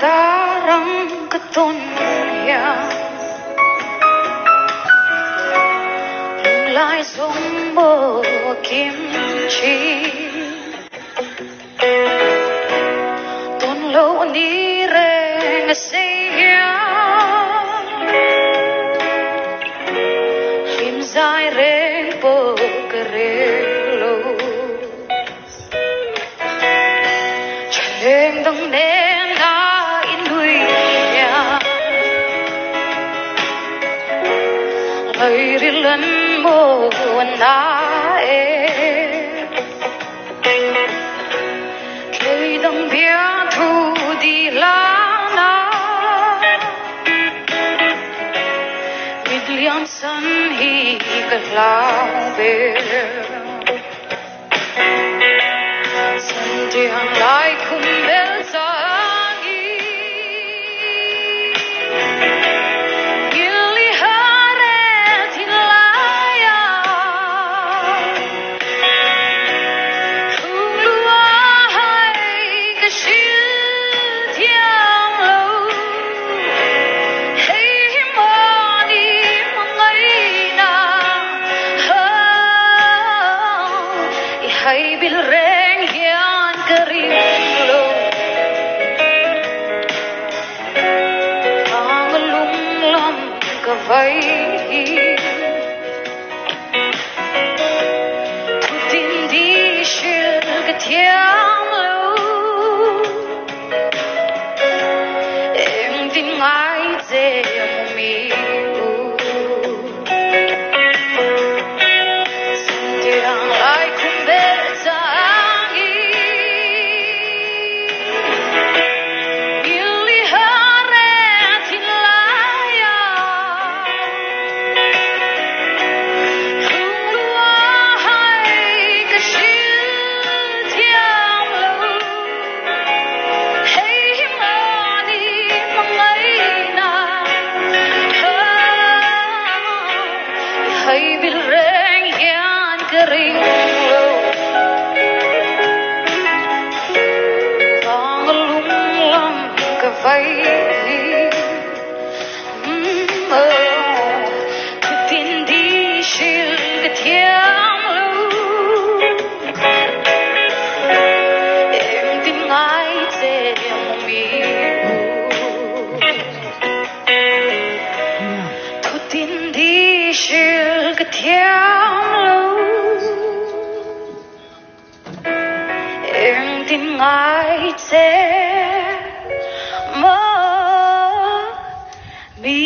darang ketunya Lai zombo kimchi Ton lo ni reng seya Lim zai reng po kerelo Chaleng dong nem na inui ya Lai rilan mo na Kay dong bia thu di la na William san hi ka lao be San tiang lai kum bel sang i Gili hare tin laya Kung lua hai ka shil tiang lo Hey mo ni mangai na I hai bil reng hian ka ring lo Ang lung lam ka vai Thu tin di shil ka tiang lo Em tin ngai ze mo mi u San tiang lai kum bel sang i Gili hare tin laya Kung lua hai ka shil tiang lo Hey mo ni mangai na Hai bil reng hian ka ring lo Ang lung lam ka vai Thu tin di shil ka tiang lo Em tin ngai ze mo mi Thu tin di shil ka tiang lo Em tin ngai ze mo mi